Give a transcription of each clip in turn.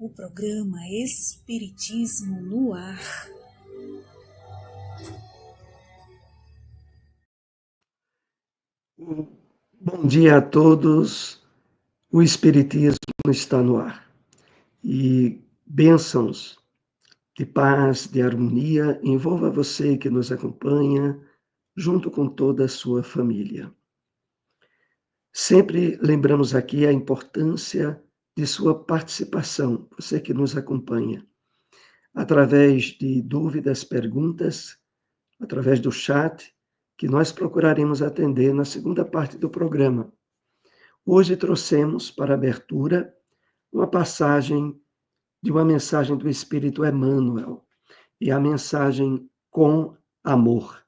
o programa Espiritismo no Ar. Bom dia a todos, o Espiritismo está no ar. E bênçãos de paz, de harmonia, envolva você que nos acompanha, junto com toda a sua família. Sempre lembramos aqui a importância de sua participação, você que nos acompanha, através de dúvidas, perguntas, através do chat, que nós procuraremos atender na segunda parte do programa. Hoje trouxemos para abertura uma passagem de uma mensagem do Espírito Emmanuel, e a mensagem Com Amor,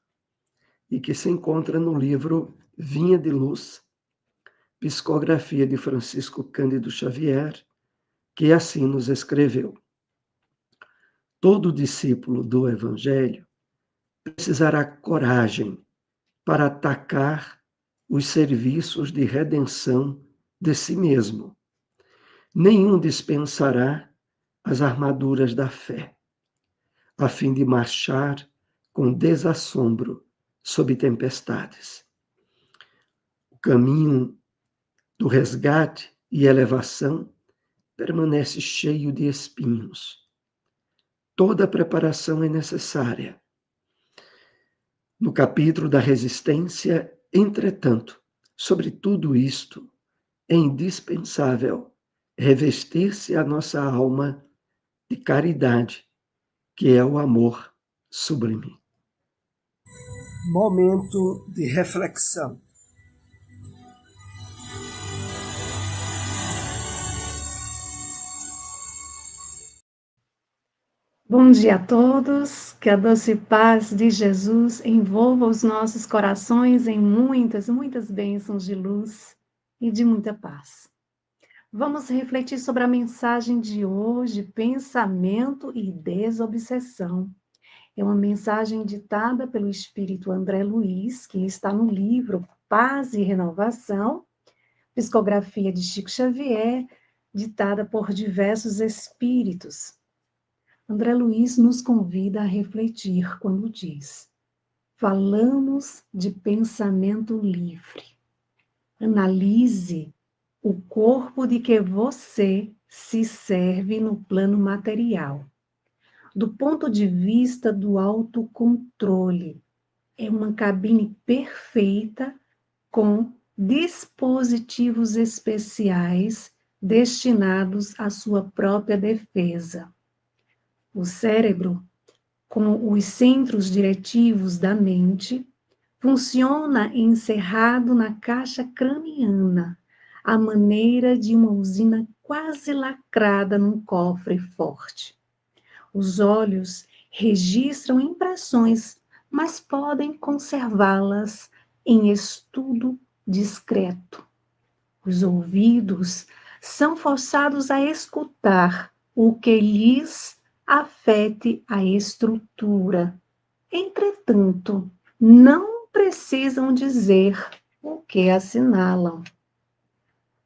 e que se encontra no livro Vinha de Luz, psicografia de Francisco Cândido Xavier, que assim nos escreveu: todo discípulo do Evangelho precisará coragem para atacar os serviços de redenção de si mesmo. Nenhum dispensará as armaduras da fé, a fim de marchar com desassombro sob tempestades. O caminho do resgate e elevação permanece cheio de espinhos. Toda preparação é necessária. No capítulo da resistência, entretanto, sobre tudo isto, é indispensável revestir-se a nossa alma de caridade, que é o amor sublime. Momento de reflexão. Bom dia a todos, que a doce paz de Jesus envolva os nossos corações em muitas, muitas bênçãos de luz e de muita paz. Vamos refletir sobre a mensagem de hoje, pensamento e desobsessão. É uma mensagem ditada pelo Espírito André Luiz, que está no livro Paz e Renovação, psicografia de Chico Xavier, ditada por diversos espíritos. André Luiz nos convida a refletir quando diz: falamos de pensamento livre. Analise o corpo de que você se serve no plano material. Do ponto de vista do autocontrole, é uma cabine perfeita com dispositivos especiais destinados à sua própria defesa. O cérebro, com os centros diretivos da mente, funciona encerrado na caixa craniana, à maneira de uma usina quase lacrada num cofre forte. Os olhos registram impressões, mas podem conservá-las em estudo discreto. Os ouvidos são forçados a escutar o que lhes afete a estrutura. Entretanto, não precisam dizer o que assinalam.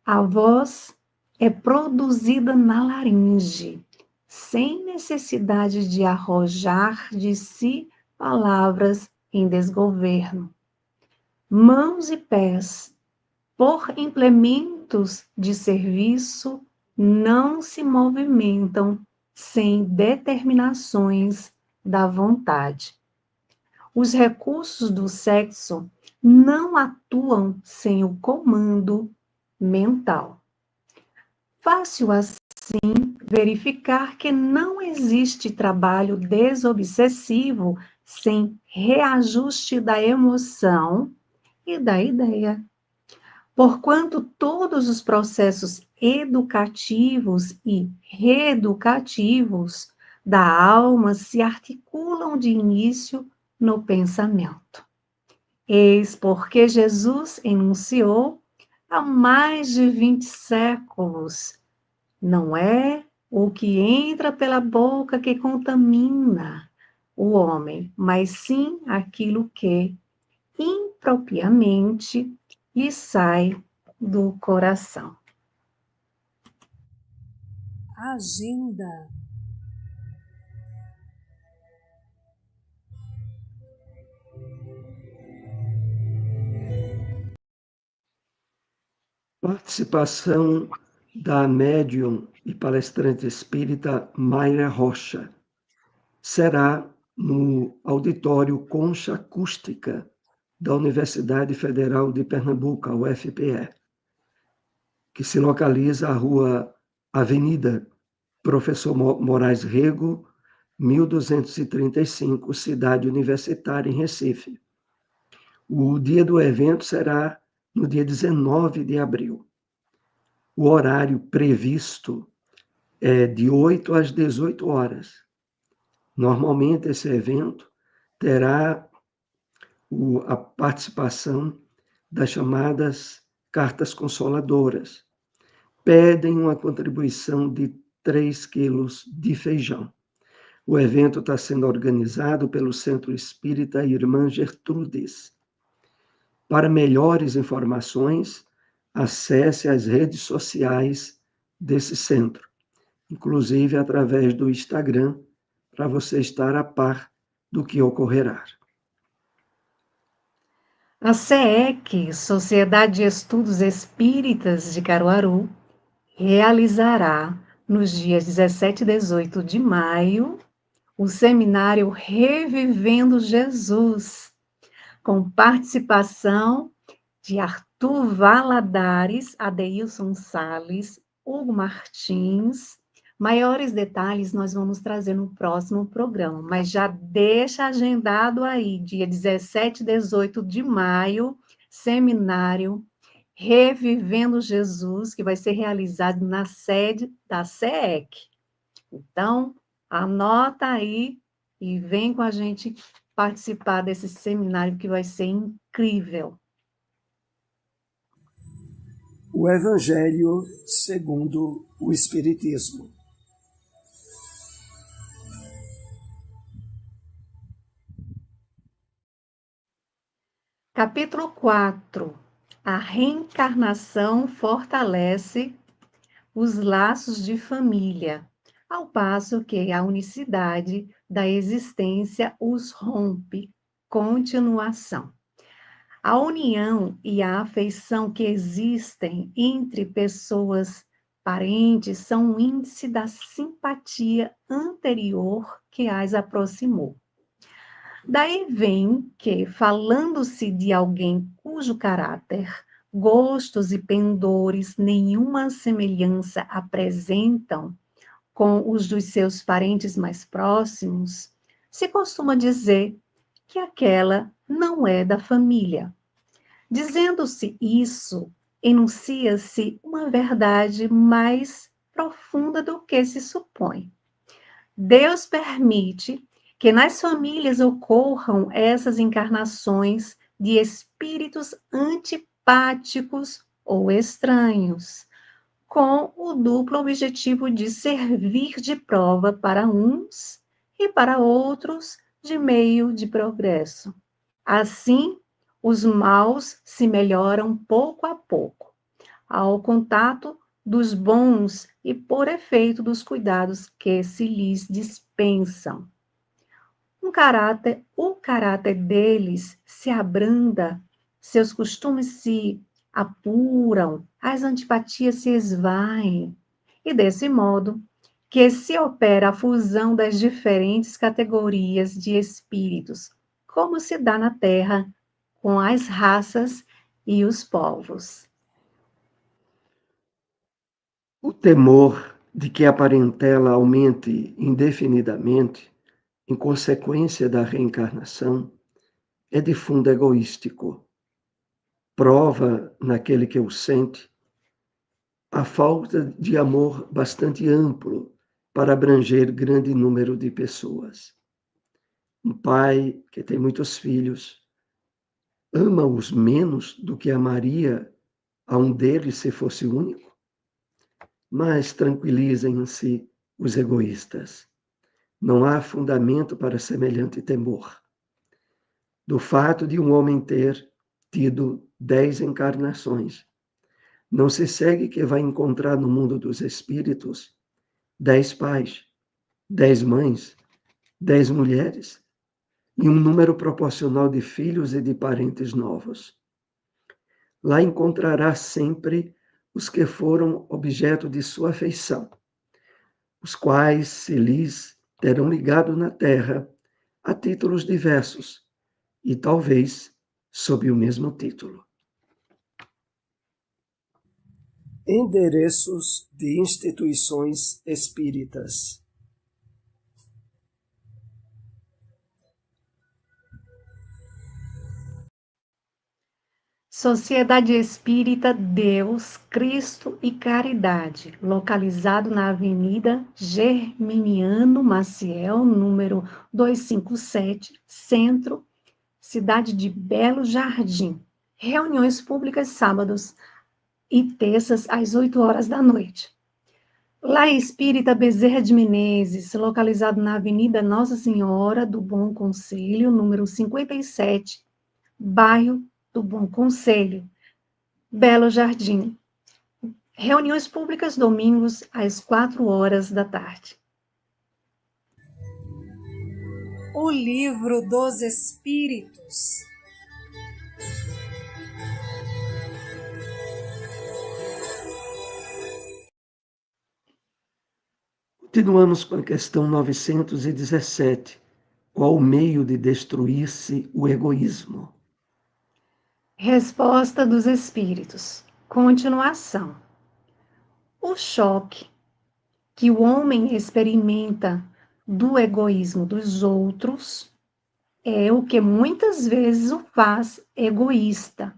A voz é produzida na laringe, sem necessidade de arrojar de si palavras em desgoverno. Mãos e pés, por implementos de serviço, não se movimentam sem determinações da vontade. Os recursos do sexo não atuam sem o comando mental. Fácil assim verificar que não existe trabalho desobsessivo sem reajuste da emoção e da ideia. Porquanto todos os processos educativos e reeducativos da alma se articulam de início no pensamento. Eis porque Jesus enunciou há mais de 20 séculos: não é o que entra pela boca que contamina o homem, mas sim aquilo que impropriamente lhe sai do coração. Agenda. Participação da médium e palestrante espírita Mayra Rocha. Será no auditório Concha Acústica da Universidade Federal de Pernambuco, a UFPE, que se localiza à rua Avenida Professor Moraes Rego, 1235, Cidade Universitária, em Recife. O dia do evento será no dia 19 de abril. O horário previsto é de 8 às 18 horas. Normalmente, esse evento terá a participação das chamadas cartas consoladoras. Pedem uma contribuição de 3 quilos de feijão. O evento está sendo organizado pelo Centro Espírita Irmã Gertrudes. Para melhores informações, acesse as redes sociais desse centro, inclusive através do Instagram, para você estar a par do que ocorrerá. A SEEC, Sociedade de Estudos Espíritas de Caruaru, realizará nos dias 17 e 18 de maio o seminário Revivendo Jesus, com participação de Arthur Valadares, Adeilson Salles, Hugo Martins. Maiores detalhes nós vamos trazer no próximo programa, mas já deixa agendado aí, dia 17 e 18 de maio, seminário Revivendo Jesus, que vai ser realizado na sede da SEEC. Então, anota aí e vem com a gente participar desse seminário que vai ser incrível. O Evangelho segundo o Espiritismo. Capítulo 4. A reencarnação fortalece os laços de família, ao passo que a unicidade da existência os rompe. Continuação. A união e a afeição que existem entre pessoas parentes são um índice da simpatia anterior que as aproximou. Daí vem que, falando-se de alguém cujo caráter, gostos e pendores nenhuma semelhança apresentam com os dos seus parentes mais próximos, se costuma dizer que aquela não é da família. Dizendo-se isso, enuncia-se uma verdade mais profunda do que se supõe. Deus permite que nas famílias ocorram essas encarnações de espíritos antipáticos ou estranhos, com o duplo objetivo de servir de prova para uns e para outros de meio de progresso. Assim, os maus se melhoram pouco a pouco, ao contato dos bons e por efeito dos cuidados que se lhes dispensam. O caráter deles se abranda, seus costumes se apuram, as antipatias se esvaem, e desse modo que se opera a fusão das diferentes categorias de espíritos, como se dá na Terra com as raças e os povos. O temor de que a parentela aumente indefinidamente, em consequência da reencarnação, é de fundo egoístico. Prova, naquele que o sente, a falta de amor bastante amplo para abranger grande número de pessoas. Um pai que tem muitos filhos ama-os menos do que amaria a um deles se fosse único? Mas tranquilizem-se os egoístas. Não há fundamento para semelhante temor. Do fato de um homem ter tido 10 encarnações, não se segue que vai encontrar no mundo dos espíritos 10 pais, 10 mães, 10 mulheres e um número proporcional de filhos e de parentes novos. Lá encontrará sempre os que foram objeto de sua afeição, os quais se lhes terão ligado na terra a títulos diversos e talvez sob o mesmo título. Endereços de instituições espíritas. Sociedade Espírita Deus, Cristo e Caridade, localizado na Avenida Germiniano Maciel, número 257, Centro, cidade de Belo Jardim. Reuniões públicas sábados e terças às 8 horas da noite. Lá Espírita Bezerra de Menezes, localizado na Avenida Nossa Senhora do Bom Conselho, número 57, bairro do Bom Conselho, Belo Jardim. Reuniões públicas domingos às 4 horas da tarde. O Livro dos Espíritos. Continuamos com a questão 917. Qual o meio de destruir-se o egoísmo? Resposta dos Espíritos. Continuação. O choque que o homem experimenta do egoísmo dos outros é o que muitas vezes o faz egoísta,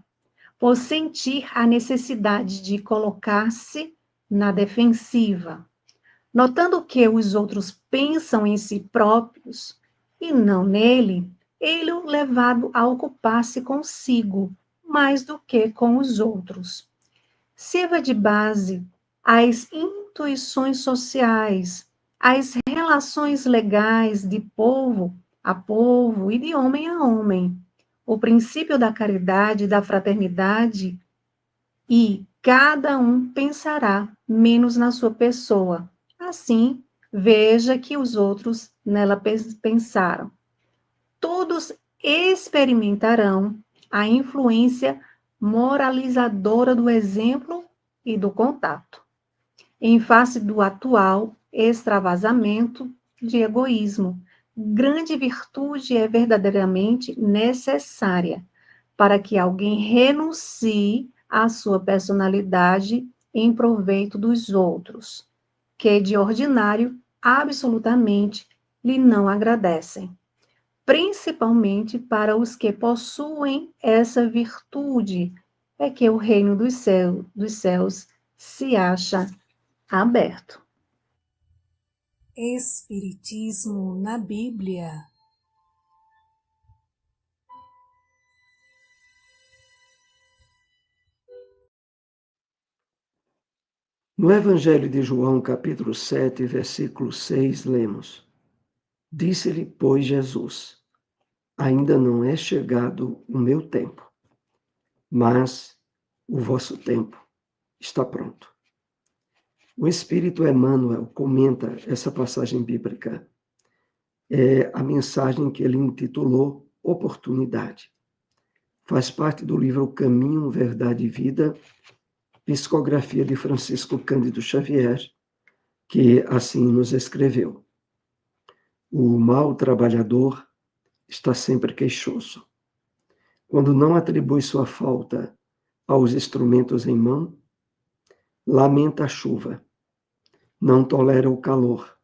por sentir a necessidade de colocar-se na defensiva, notando que os outros pensam em si próprios e não nele, ele é levado a ocupar-se consigo mais do que com os outros. Sirva de base às intuições sociais, às relações legais de povo a povo e de homem a homem. O princípio da caridade e da fraternidade, e cada um pensará menos na sua pessoa. Assim, veja que os outros nela pensaram. Todos experimentarão a influência moralizadora do exemplo e do contato, em face do atual extravasamento de egoísmo. Grande virtude é verdadeiramente necessária para que alguém renuncie à sua personalidade em proveito dos outros, que de ordinário absolutamente lhe não agradecem, principalmente para os que possuem essa virtude, é que o reino dos céus se acha aberto. Espiritismo na Bíblia. No Evangelho de João, capítulo 7, versículo 6, lemos: Disse-lhe, pois, Jesus: Ainda não é chegado o meu tempo, mas o vosso tempo está pronto. O Espírito Emmanuel comenta essa passagem bíblica. É a mensagem que ele intitulou Oportunidade. Faz parte do livro Caminho, Verdade e Vida, psicografia de Francisco Cândido Xavier, que assim nos escreveu. O mau trabalhador está sempre queixoso. Quando não atribui sua falta aos instrumentos em mão, lamenta a chuva, não tolera o calor,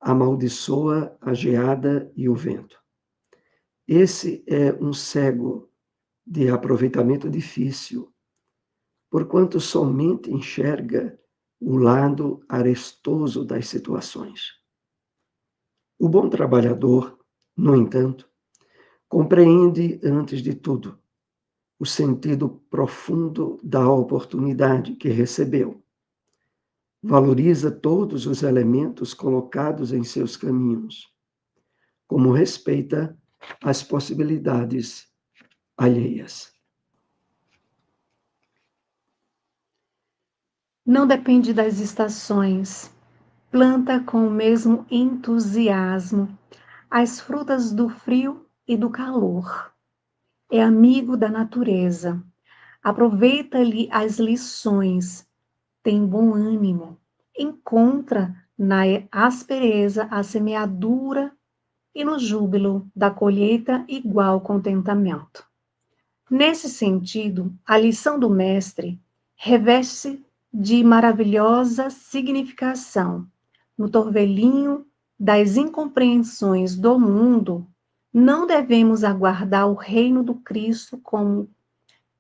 amaldiçoa a geada e o vento. Esse é um cego de aproveitamento difícil, porquanto somente enxerga o lado arestoso das situações. O bom trabalhador, no entanto, compreende, antes de tudo, o sentido profundo da oportunidade que recebeu. Valoriza todos os elementos colocados em seus caminhos, como respeita as possibilidades alheias. Não depende das estações, planta com o mesmo entusiasmo as frutas do frio e do calor. É amigo da natureza. Aproveita-lhe as lições, tem bom ânimo, encontra na aspereza a semeadura e no júbilo da colheita igual contentamento. Nesse sentido, a lição do mestre reveste-se de maravilhosa significação. No torvelinho das incompreensões do mundo, não devemos aguardar o reino do Cristo como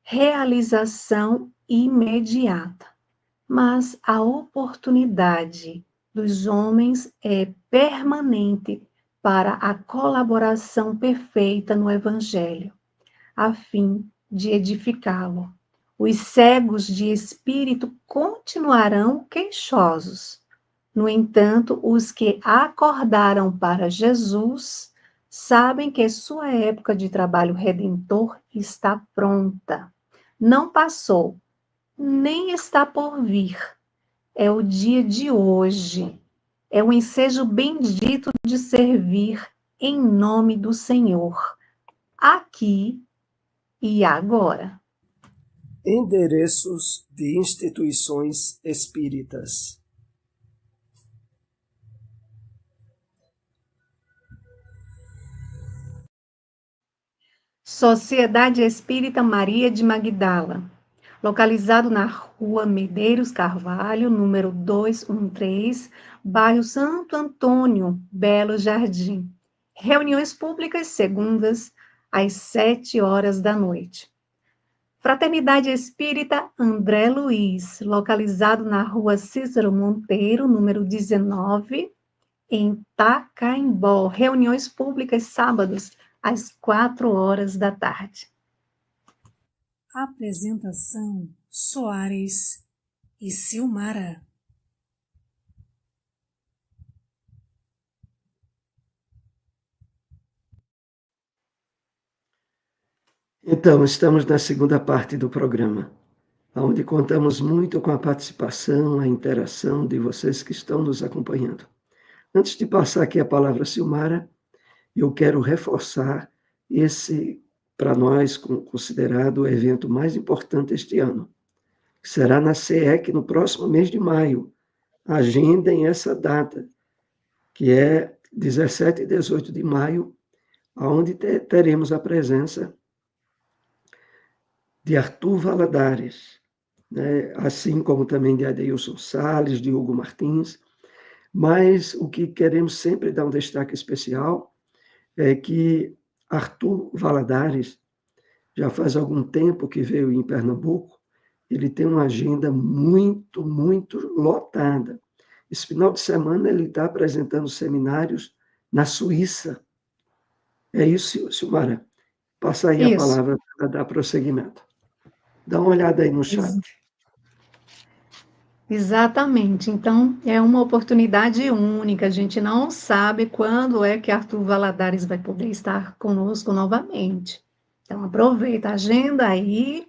realização imediata, mas a oportunidade dos homens é permanente para a colaboração perfeita no Evangelho, a fim de edificá-lo. Os cegos de espírito continuarão queixosos. No entanto, os que acordaram para Jesus sabem que sua época de trabalho redentor está pronta. Não passou, nem está por vir. É o dia de hoje. É o ensejo bendito de servir em nome do Senhor, aqui e agora. Endereços de instituições espíritas. Sociedade Espírita Maria de Magdala, localizado na Rua Medeiros Carvalho, número 213, bairro Santo Antônio, Belo Jardim. Reuniões públicas segundas, às 7 horas da noite. Fraternidade Espírita André Luiz, localizado na Rua Cícero Monteiro, número 19, em Tacaimbó. Reuniões públicas sábados, às 4 horas da tarde. Apresentação: Soares e Silmara. Então, estamos na segunda parte do programa, onde contamos muito com a participação, a interação de vocês que estão nos acompanhando. Antes de passar aqui a palavra a Silmara, eu quero reforçar esse, para nós, considerado o evento mais importante este ano, que será na CEEC no próximo mês de maio. Agendem essa data, que é 17 e 18 de maio, onde teremos a presença de Arthur Valadares, né? Assim como também de Adeilson Salles, de Hugo Martins, mas o que queremos sempre dar um destaque especial é que Arthur Valadares já faz algum tempo que veio em Pernambuco, ele tem uma agenda muito, muito lotada. Esse final de semana ele está apresentando seminários na Suíça. É isso, Silmara. Passa aí a Isso. palavra para dar prosseguimento. Dá uma olhada aí no chat. Exatamente. Então, é uma oportunidade única. A gente não sabe quando é que Arthur Valadares vai poder estar conosco novamente. Então, aproveita a agenda aí,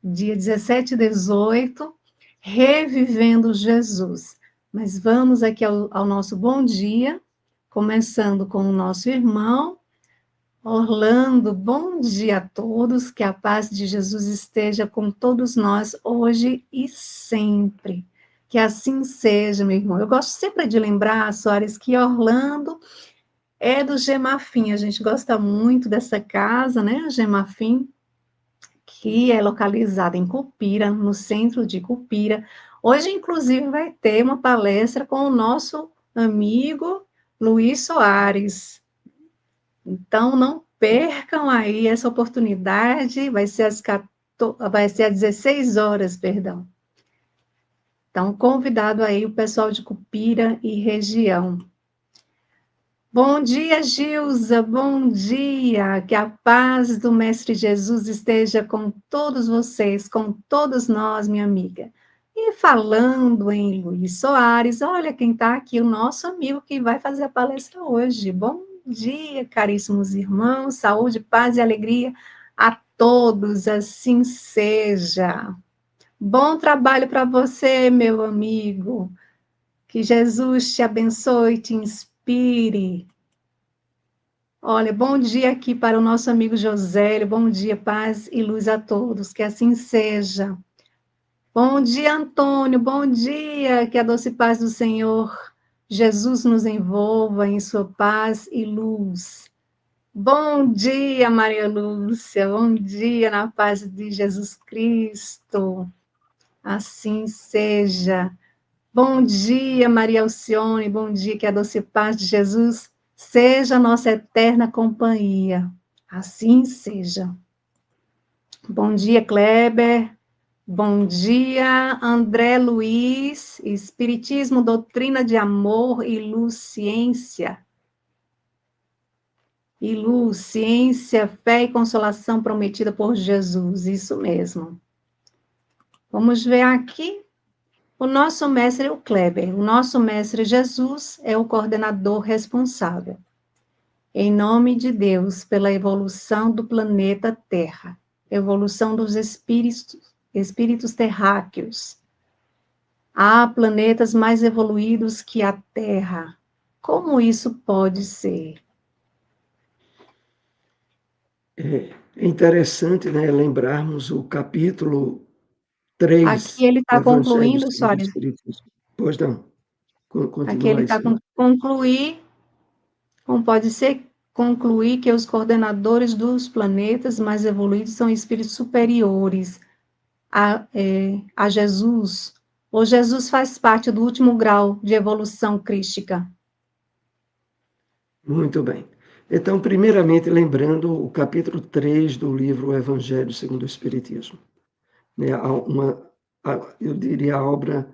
dia 17 e 18, Revivendo Jesus. Mas vamos aqui ao nosso bom dia, começando com o nosso irmão Orlando. Bom dia a todos, que a paz de Jesus esteja com todos nós hoje e sempre. Que assim seja, meu irmão. Eu gosto sempre de lembrar, Soares, que Orlando é do Gemafim. A gente gosta muito dessa casa, né? A Gemafim, que é localizada em Cupira, no centro de Cupira. Hoje, inclusive, vai ter uma palestra com o nosso amigo Luiz Soares. Então, não percam aí essa oportunidade, vai ser às 16 horas, perdão. Então, convidado aí o pessoal de Cupira e região. Bom dia, Gilza, bom dia, que a paz do Mestre Jesus esteja com todos vocês, com todos nós, minha amiga. E falando em Luiz Soares, olha quem está aqui, o nosso amigo que vai fazer a palestra hoje. Bom dia, caríssimos irmãos, saúde, paz e alegria a todos, assim seja. Bom trabalho para você, meu amigo. Que Jesus te abençoe, te inspire. Olha, bom dia aqui para o nosso amigo Josélio. Bom dia, paz e luz a todos. Que assim seja. Bom dia, Antônio. Bom dia. Que a doce paz do Senhor Jesus nos envolva em sua paz e luz. Bom dia, Maria Lúcia. Bom dia, na paz de Jesus Cristo. Assim seja. Bom dia, Maria Alcione. Bom dia, que a doce paz de Jesus seja nossa eterna companhia. Assim seja. Bom dia, Kleber. Bom dia, André Luiz. Espiritismo, doutrina de amor e luz, ciência. E luz, ciência, fé e consolação prometida por Jesus. Isso mesmo. Vamos ver aqui. O nosso mestre é o Kleber. O nosso mestre Jesus é o coordenador responsável. Em nome de Deus, pela evolução do planeta Terra, evolução dos espíritos terráqueos. Há planetas mais evoluídos que a Terra. Como isso pode ser? É interessante, né, lembrarmos o capítulo 3 Aqui ele do está Evangelho concluindo, segundo o Soares. Espiritismo. Pois não, Aqui continua ele aí, está senhor. concluir. Como pode ser concluir que os coordenadores dos planetas mais evoluídos são espíritos superiores a Jesus? Ou Jesus faz parte do último grau de evolução crística? Muito bem. Então, primeiramente, lembrando o capítulo 3 do livro Evangelho segundo o Espiritismo. Né, eu diria, a obra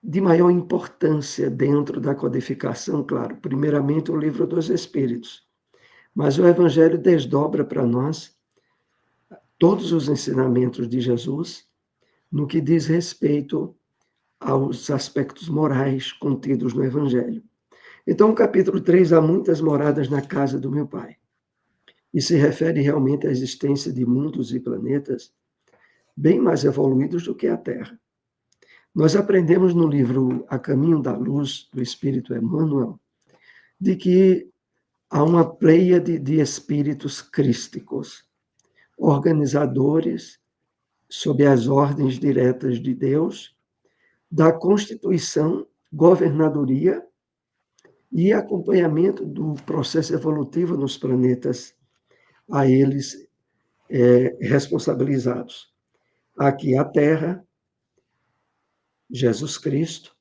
de maior importância dentro da codificação, claro. Primeiramente, o livro dos Espíritos. Mas o Evangelho desdobra para nós todos os ensinamentos de Jesus no que diz respeito aos aspectos morais contidos no Evangelho. Então, o capítulo 3, há muitas moradas na casa do meu Pai. E se refere realmente à existência de mundos e planetas bem mais evoluídos do que a Terra. Nós aprendemos no livro A Caminho da Luz, do Espírito Emmanuel, de que há uma pleiade de espíritos crísticos, organizadores, sob as ordens diretas de Deus, da constituição, governadoria e acompanhamento do processo evolutivo nos planetas a eles responsabilizados. Aqui a Terra, Jesus Cristo,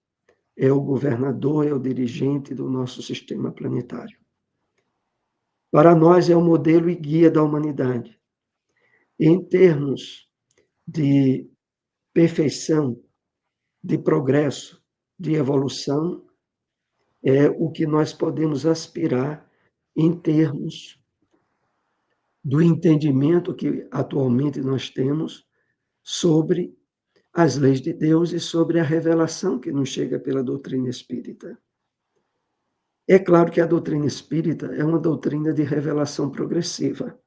é o governador, é o dirigente do nosso sistema planetário. Para nós é o modelo e guia da humanidade. Em termos de perfeição, de progresso, de evolução, é o que nós podemos aspirar em termos do entendimento que atualmente nós temos sobre as leis de Deus e sobre a revelação que nos chega pela doutrina espírita. É claro que a doutrina espírita é uma doutrina de revelação progressiva.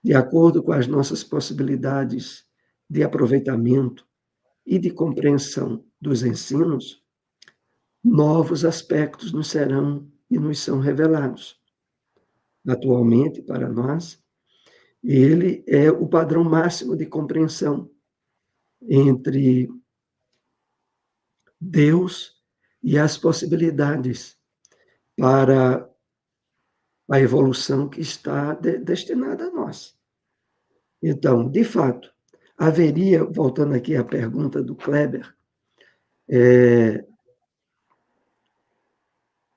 De acordo com as nossas possibilidades de aproveitamento e de compreensão dos ensinos, novos aspectos nos serão e nos são revelados. Atualmente, para nós, ele é o padrão máximo de compreensão entre Deus e as possibilidades para a evolução que está destinada a nós. Então, de fato, haveria, voltando aqui à pergunta do Kleber,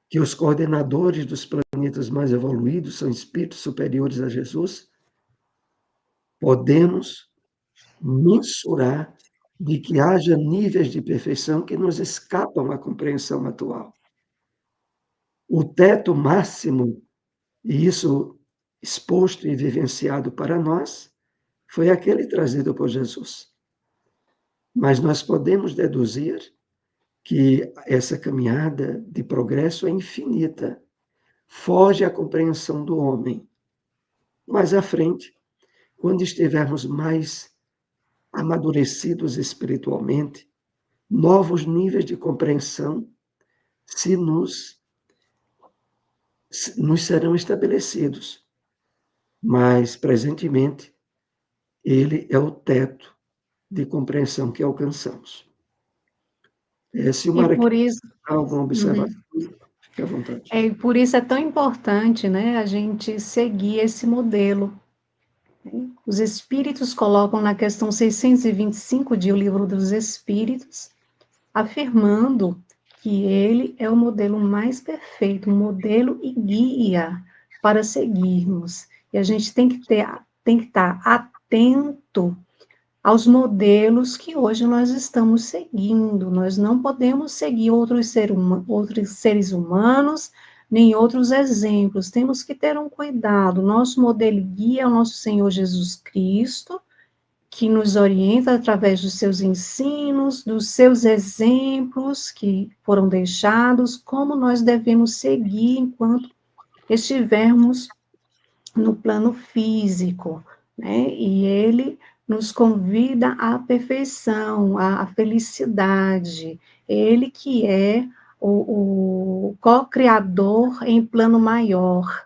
que os coordenadores dos planetas mais evoluídos são espíritos superiores a Jesus, podemos mensurar de que haja níveis de perfeição que nos escapam à compreensão atual. O teto máximo, e isso exposto e vivenciado para nós, foi aquele trazido por Jesus. Mas nós podemos deduzir que essa caminhada de progresso é infinita, foge à compreensão do homem. Mais à frente, quando estivermos mais amadurecidos espiritualmente, novos níveis de compreensão nos serão estabelecidos, mas presentemente ele é o teto de compreensão que alcançamos. Se o E Mara por quer isso, dar alguma observação, fique à vontade. e por isso é tão importante, né, a gente seguir esse modelo. Os Espíritos colocam na questão 625 de O Livro dos Espíritos, afirmando que ele é o modelo mais perfeito, um modelo e guia para seguirmos. E a gente tem que estar atento aos modelos que hoje nós estamos seguindo. Nós não podemos seguir outros seres humanos, nem outros exemplos. Temos que ter um cuidado. Nosso modelo e guia é o nosso Senhor Jesus Cristo, que nos orienta através dos seus ensinos, dos seus exemplos que foram deixados, como nós devemos seguir enquanto estivermos no plano físico, né? E ele nos convida à perfeição, à felicidade. Ele que é o co-criador em plano maior,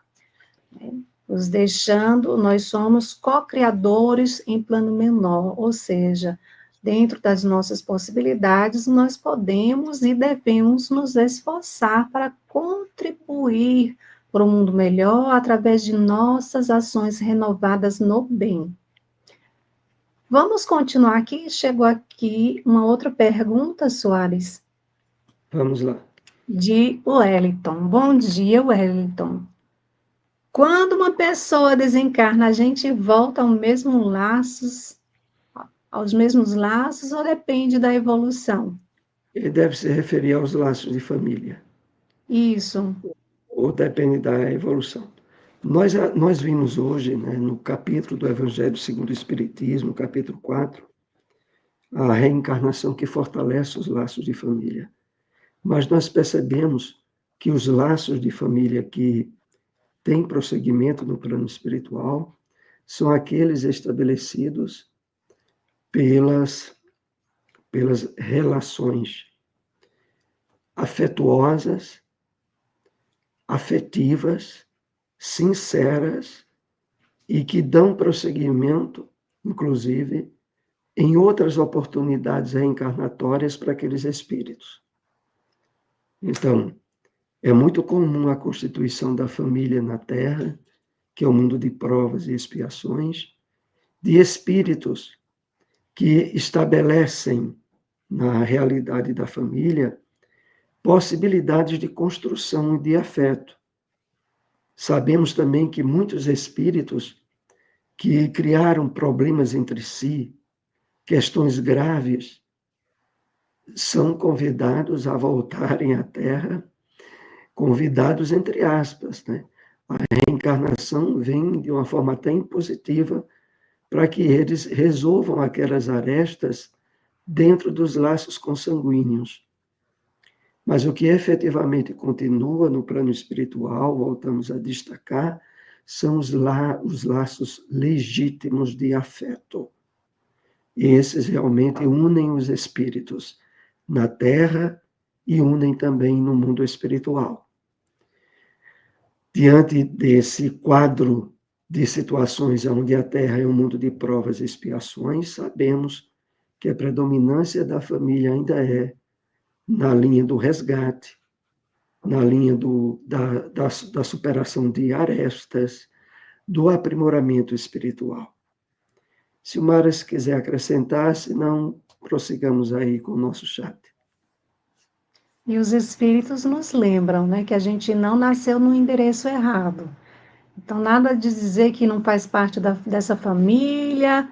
nos deixando, nós somos co-criadores em plano menor, ou seja, dentro das nossas possibilidades, nós podemos e devemos nos esforçar para contribuir para um mundo melhor através de nossas ações renovadas no bem. Vamos continuar aqui. Chegou aqui uma outra pergunta, Soares, Vamos lá. de Wellington. Bom dia, Wellington. Quando uma pessoa desencarna, a gente volta aos mesmos laços ou depende da evolução? Ele deve se referir aos laços de família, Isso, ou depende da evolução. Nós vimos hoje, né, no capítulo do Evangelho segundo o Espiritismo, capítulo 4, a reencarnação que fortalece os laços de família. Mas nós percebemos que os laços de família que têm prosseguimento no plano espiritual são aqueles estabelecidos pelas relações afetuosas, afetivas, sinceras e que dão prosseguimento, inclusive, em outras oportunidades reencarnatórias para aqueles espíritos. Então, é muito comum a constituição da família na Terra, que é o mundo de provas e expiações, de espíritos que estabelecem na realidade da família possibilidades de construção e de afeto. Sabemos também que muitos espíritos que criaram problemas entre si, questões graves, são convidados a voltarem à Terra, convidados entre aspas, né? A reencarnação vem de uma forma até impositiva para que eles resolvam aquelas arestas dentro dos laços consanguíneos. Mas o que efetivamente continua no plano espiritual, voltamos a destacar, são os laços legítimos de afeto. E esses realmente unem os espíritos na Terra e unem também no mundo espiritual. Diante desse quadro de situações onde a Terra é um mundo de provas e expiações, sabemos que a predominância da família ainda é na linha do resgate, na linha da superação de arestas, do aprimoramento espiritual. Se o Maras quiser acrescentar, senão prossigamos aí com o nosso chat. e os espíritos nos lembram, né, que a gente não nasceu no endereço errado. Então, nada de dizer que não faz parte dessa família,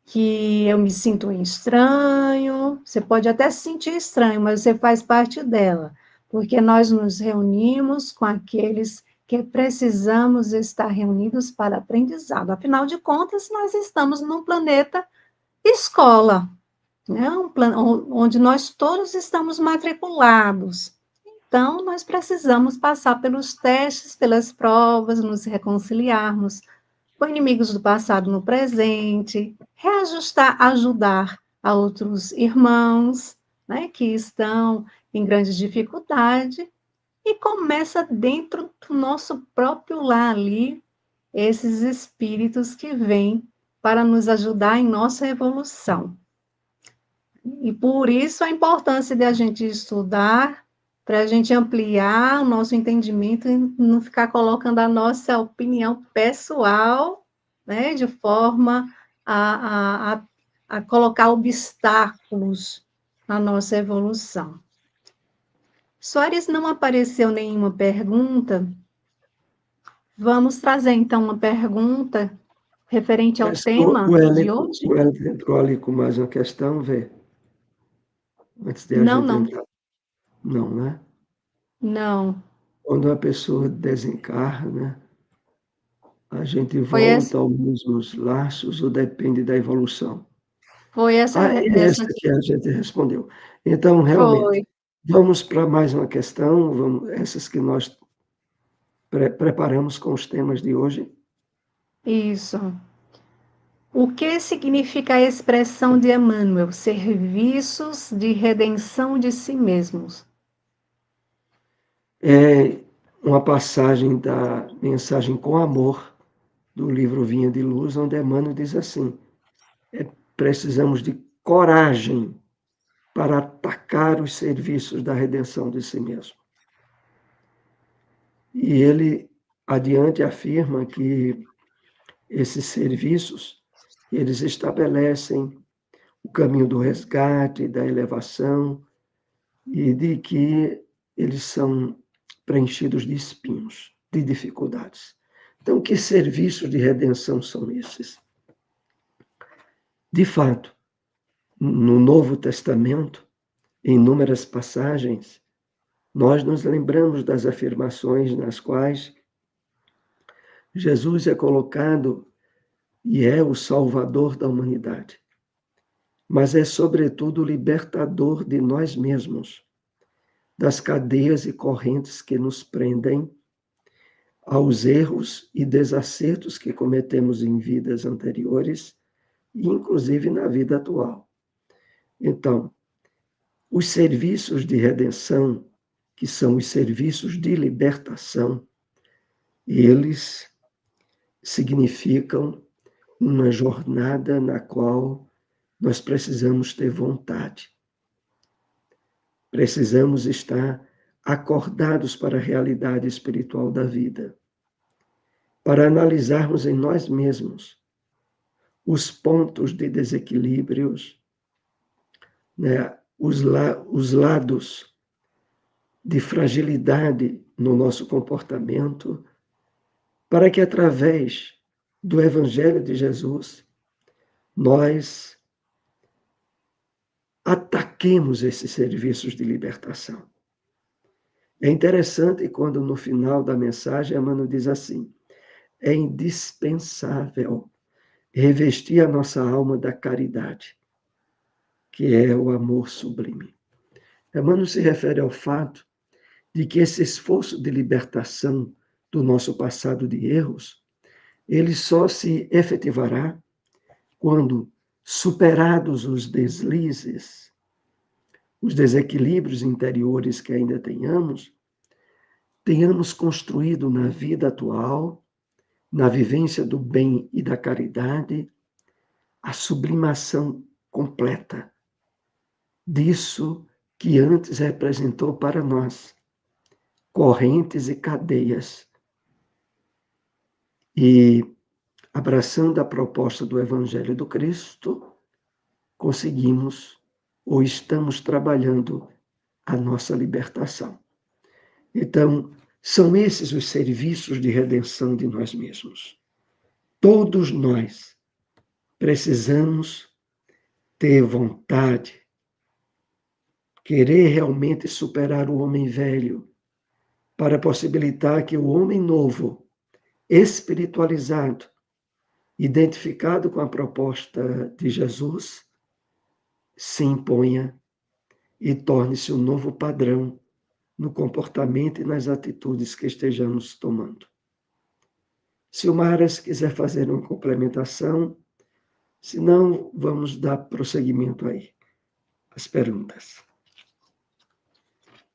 que eu me sinto estranho. Você pode até se sentir estranho, mas você faz parte dela, porque nós nos reunimos com aqueles que precisamos estar reunidos para aprendizado. Afinal de contas, nós estamos num planeta escola, né? Onde nós todos estamos matriculados. Então, nós precisamos passar pelos testes, pelas provas, nos reconciliarmos com inimigos do passado no presente, reajustar, ajudar a outros irmãos, né, que estão em grande dificuldade, e começa dentro do nosso próprio lar ali, esses espíritos que vêm para nos ajudar em nossa evolução. E por isso a importância de a gente estudar, para a gente ampliar o nosso entendimento e não ficar colocando a nossa opinião pessoal, né, de forma a colocar obstáculos na nossa evolução. Soares, não apareceu nenhuma pergunta. Vamos trazer então uma pergunta referente ao Mas tema de hoje? O Wellington entrou ali com mais uma questão, vê, antes de a Não, gente não, entrar. Não, né? não. Quando a pessoa desencarna, a gente Foi essa, volta aos mesmos laços ou depende da evolução? foi essa, Ah, é essa essa que a gente respondeu. Então, realmente, foi vamos para mais uma questão, essas que nós preparamos com os temas de hoje. isso. O que significa a expressão de Emmanuel? Serviços de redenção de si mesmos. É uma passagem da mensagem com amor do livro Vinha de Luz, onde Emmanuel diz assim: precisamos de coragem para atacar os serviços da redenção de si mesmo. E ele adiante afirma que esses serviços, eles estabelecem o caminho do resgate, da elevação, e de que eles são preenchidos de espinhos, de dificuldades. Então, que serviços de redenção são esses? De fato, no Novo Testamento, em inúmeras passagens, nós nos lembramos das afirmações nas quais Jesus é colocado e é o Salvador da humanidade, mas é, sobretudo, o libertador de nós mesmos, das cadeias e correntes que nos prendem aos erros e desacertos que cometemos em vidas anteriores e, inclusive, na vida atual. Então, os serviços de redenção, que são os serviços de libertação, eles significam uma jornada na qual nós precisamos ter vontade. Precisamos estar acordados para a realidade espiritual da vida, para analisarmos em nós mesmos os pontos de desequilíbrios, né, os lados de fragilidade no nosso comportamento, para que através do Evangelho de Jesus nós ataquemos esses serviços de libertação. É interessante quando no final da mensagem Emmanuel diz assim: é indispensável revestir a nossa alma da caridade, que é o amor sublime. Emmanuel se refere ao fato de que esse esforço de libertação do nosso passado de erros, ele só se efetivará quando, superados os deslizes, os desequilíbrios interiores que ainda tenhamos construído na vida atual, na vivência do bem e da caridade, a sublimação completa disso que antes representou para nós correntes e cadeias. E, abraçando a proposta do Evangelho do Cristo, conseguimos ou estamos trabalhando a nossa libertação. Então, são esses os serviços de redenção de nós mesmos. Todos nós precisamos ter vontade, querer realmente superar o homem velho, para possibilitar que o homem novo, espiritualizado, identificado com a proposta de Jesus, se imponha e torne-se um novo padrão no comportamento e nas atitudes que estejamos tomando. Silmara, se quiser fazer uma complementação, se não, vamos dar prosseguimento aí às perguntas.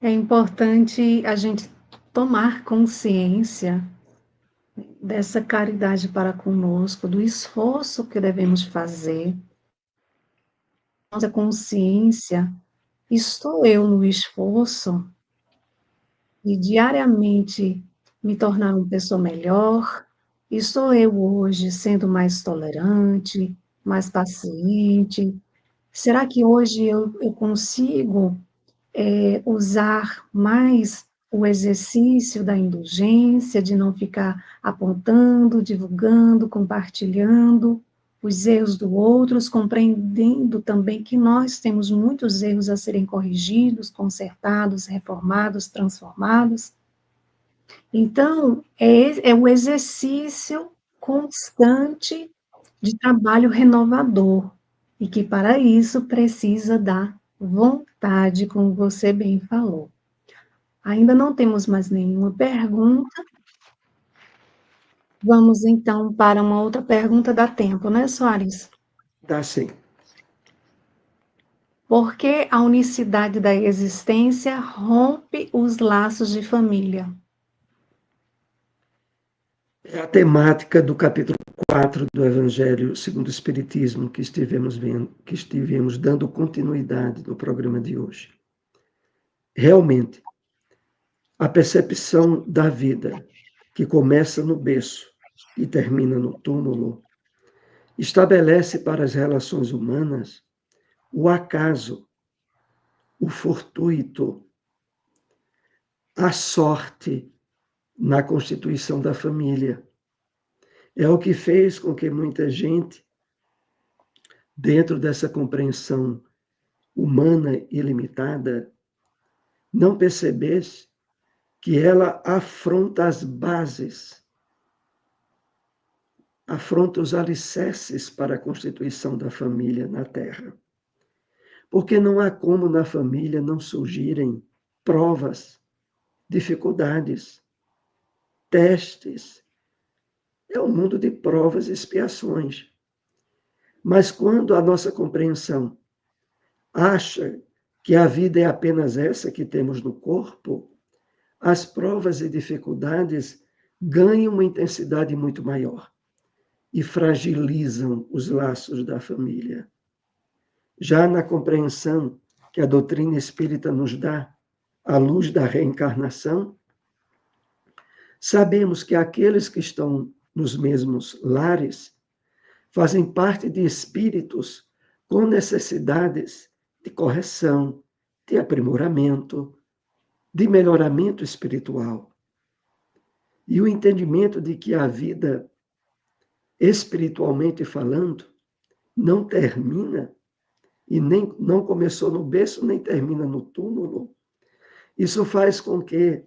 É importante a gente tomar consciência dessa caridade para conosco, do esforço que devemos fazer. Nossa consciência, estou eu no esforço de diariamente me tornar uma pessoa melhor? Estou eu hoje sendo mais tolerante, mais paciente? Será que hoje eu consigo usar mais o exercício da indulgência, de não ficar apontando, divulgando, compartilhando os erros do outros, compreendendo também que nós temos muitos erros a serem corrigidos, consertados, reformados, transformados? Então, é o exercício constante de trabalho renovador, e que para isso precisa da vontade, como você bem falou. Ainda não temos mais nenhuma pergunta. Vamos então para uma outra pergunta, dá tempo, né, Soares? Dá sim. Por que a unicidade da existência rompe os laços de família? É a temática do capítulo 4 do Evangelho segundo o Espiritismo que estivemos dando continuidade no programa de hoje. Realmente, a percepção da vida, que começa no berço e termina no túmulo, estabelece para as relações humanas o acaso, o fortuito, a sorte na constituição da família. É o que fez com que muita gente, dentro dessa compreensão humana e limitada, não percebesse que ela afronta as bases, afronta os alicerces para a constituição da família na Terra. Porque não há como na família não surgirem provas, dificuldades, testes. É um mundo de provas e expiações. Mas quando a nossa compreensão acha que a vida é apenas essa que temos no corpo, as provas e dificuldades ganham uma intensidade muito maior e fragilizam os laços da família. Já na compreensão que a doutrina espírita nos dá, à luz da reencarnação, sabemos que aqueles que estão nos mesmos lares fazem parte de espíritos com necessidades de correção, de aprimoramento, de melhoramento espiritual. E o entendimento de que a vida, espiritualmente falando, não termina e nem não começou no berço, nem termina no túmulo. Isso faz com que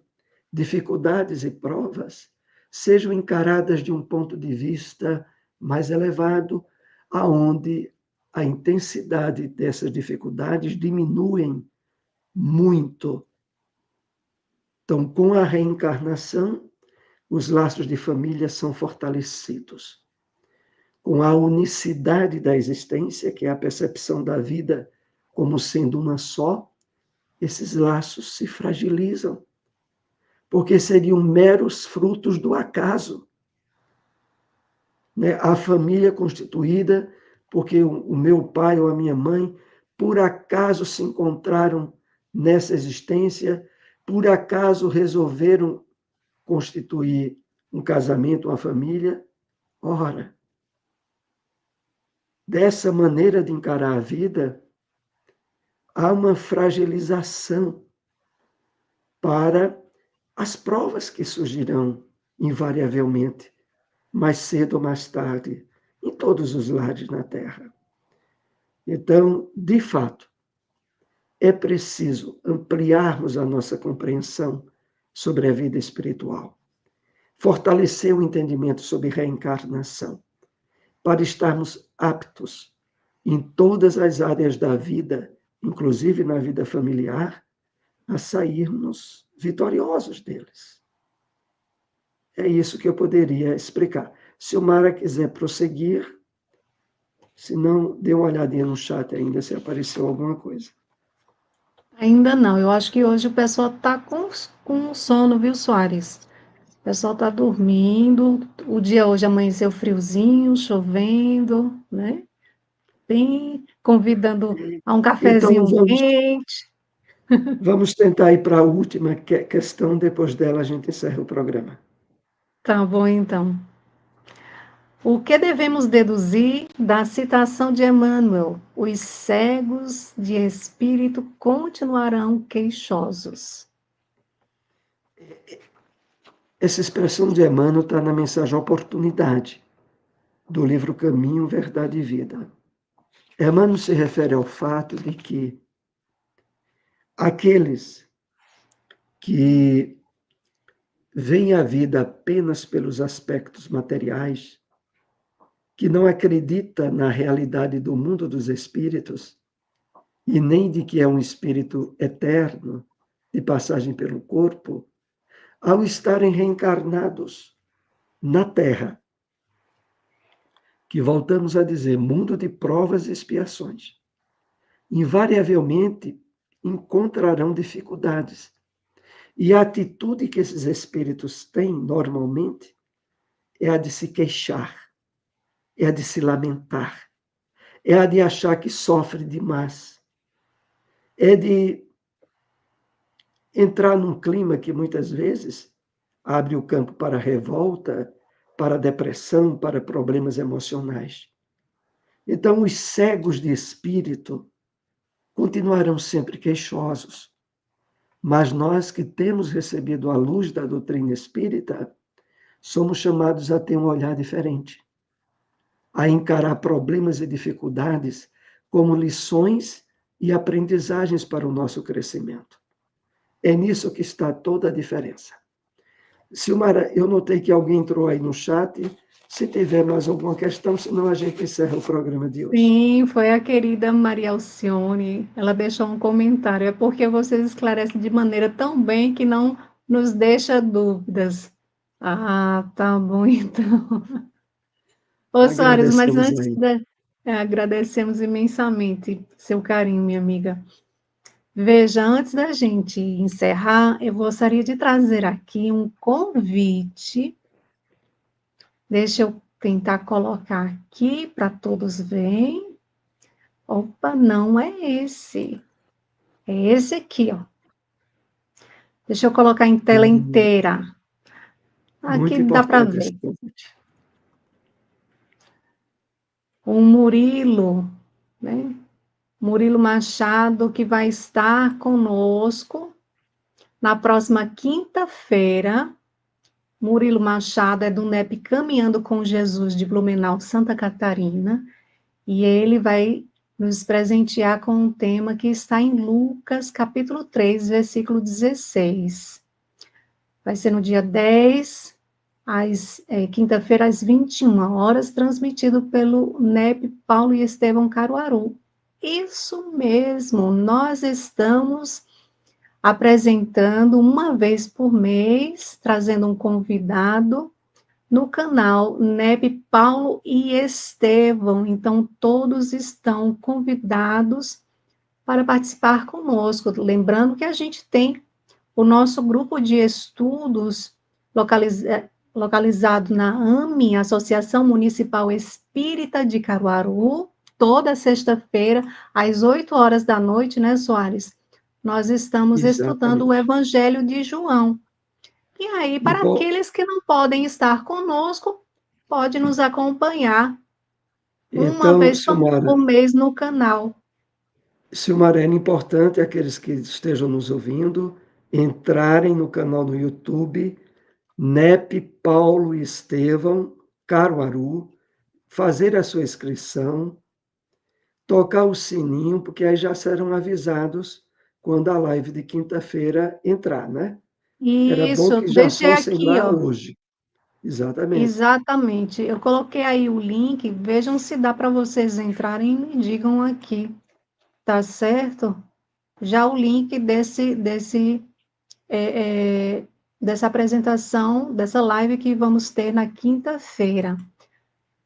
dificuldades e provas sejam encaradas de um ponto de vista mais elevado, aonde a intensidade dessas dificuldades diminuem muito. Então, com a reencarnação, os laços de família são fortalecidos. Com a unicidade da existência, que é a percepção da vida como sendo uma só, esses laços se fragilizam, porque seriam meros frutos do acaso. Né? A família constituída porque o meu pai ou a minha mãe, por acaso se encontraram nessa existência, por acaso resolveram constituir um casamento, uma família. Ora, dessa maneira de encarar a vida, há uma fragilização para as provas que surgirão invariavelmente, mais cedo ou mais tarde, em todos os lares na Terra. Então, de fato, é preciso ampliarmos a nossa compreensão sobre a vida espiritual, fortalecer o entendimento sobre reencarnação, para estarmos aptos em todas as áreas da vida, inclusive na vida familiar, a sairmos vitoriosos deles. É isso que eu poderia explicar. Se o Mara quiser prosseguir, se não, dê uma olhadinha no chat ainda, se apareceu alguma coisa. Ainda não, eu acho que hoje o pessoal está com sono, viu, Soares? O pessoal está dormindo, o dia hoje amanheceu friozinho, chovendo, né? Bem convidando a um Então, cafezinho quente. vamos tentar ir para a última questão, depois dela a gente encerra o programa. Tá bom, então. O que devemos deduzir da citação de Emmanuel? Os cegos de espírito continuarão queixosos. Essa expressão de Emmanuel está na mensagem Oportunidade, do livro Caminho, Verdade e Vida. Emmanuel se refere ao fato de que aqueles que veem a vida apenas pelos aspectos materiais, que não acredita na realidade do mundo dos espíritos e nem de que é um espírito eterno de passagem pelo corpo, ao estarem reencarnados na Terra, que voltamos a dizer, mundo de provas e expiações, invariavelmente encontrarão dificuldades. E a atitude que esses espíritos têm normalmente é a de se queixar, é a de se lamentar, é a de achar que sofre demais, é de entrar num clima que muitas vezes abre o campo para revolta, para depressão, para problemas emocionais. Então, os cegos de espírito continuarão sempre queixosos, mas nós que temos recebido a luz da doutrina espírita, somos chamados a ter um olhar diferente, a encarar problemas e dificuldades como lições e aprendizagens para o nosso crescimento. É nisso que está toda a diferença. Silmara, eu notei que alguém entrou aí no chat. Se tiver mais alguma questão, senão a gente encerra o programa de hoje. Sim, foi a querida Maria Alcione. Ela deixou um comentário. É porque vocês esclarecem de maneira tão bem que não nos deixa dúvidas. Ah, tá bom, então. Ô, Soares, mas Agradecemos antes aí. agradecemos imensamente seu carinho, minha amiga. Veja, antes da gente encerrar, eu gostaria de trazer aqui um convite. Deixa eu tentar colocar aqui para todos verem. Opa, não é esse. É esse aqui, ó. Deixa eu colocar em tela inteira. Aqui Muito dá para importante esse ver. convite. O Murilo, né? Murilo Machado, que vai estar conosco na próxima quinta-feira. Murilo Machado é do NEP Caminhando com Jesus de Blumenau, Santa Catarina, e ele vai nos presentear com um tema que está em Lucas, capítulo 3, versículo 16. Vai ser no dia 10, quinta-feira, às 21 horas, transmitido pelo NEP Paulo e Estevão Caruaru. Isso mesmo, nós estamos apresentando uma vez por mês, trazendo um convidado no canal NEP Paulo e Estevão. Então, todos estão convidados para participar conosco. Lembrando que a gente tem o nosso grupo de estudos localizado na AME, Associação Municipal Espírita de Caruaru, toda sexta-feira, às 8 horas da noite, né, Soares? Nós estamos estudando o Exatamente. Evangelho de João. E aí, E, para aqueles que não podem estar conosco, pode nos acompanhar uma então, vez por Silmara, mês no canal. Silmara, é importante aqueles que estejam nos ouvindo entrarem no canal do YouTube NEP Paulo e Estevão Caruaru, fazer a sua inscrição, tocar o sininho, porque aí já serão avisados quando a live de quinta-feira entrar, né? Era bom Isso, que já deixei fossem aqui, lá ó. hoje. Exatamente. Exatamente. Eu coloquei aí o link, vejam se dá para vocês entrarem e me digam aqui, tá certo? Já o link dessa apresentação, dessa live que vamos ter na quinta-feira.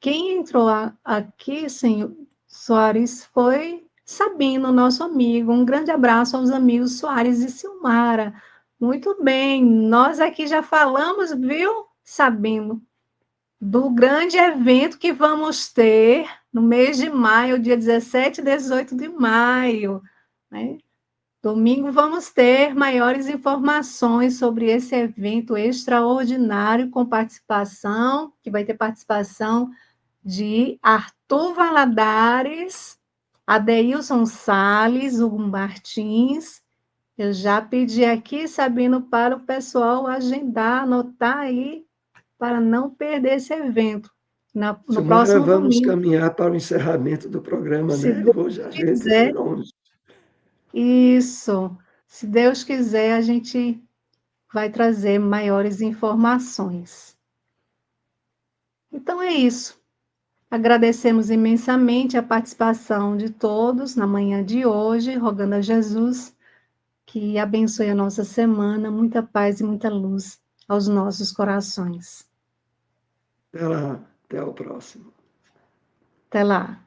Quem entrou aqui, senhor Soares, foi Sabino, nosso amigo. Um grande abraço aos amigos Soares e Silmara. Muito bem, nós aqui já falamos, viu, Sabino, do grande evento que vamos ter no mês de maio, dia 17 e 18 de maio, né? Domingo vamos ter maiores informações sobre esse evento extraordinário com participação, que vai ter participação de Arthur Valadares, Adeilson Salles, Hugo Martins. Eu já pedi aqui, Sabino, para o pessoal agendar, anotar aí, para não perder esse evento. No Silmara, próximo vamos domingo, caminhar para o encerramento do programa, se né? Deus Hoje a gente foi quiser. longe. Isso. Se Deus quiser, a gente vai trazer maiores informações. Então é isso. Agradecemos imensamente a participação de todos na manhã de hoje, rogando a Jesus que abençoe a nossa semana, muita paz e muita luz aos nossos corações. Até lá, até o próximo. Até lá.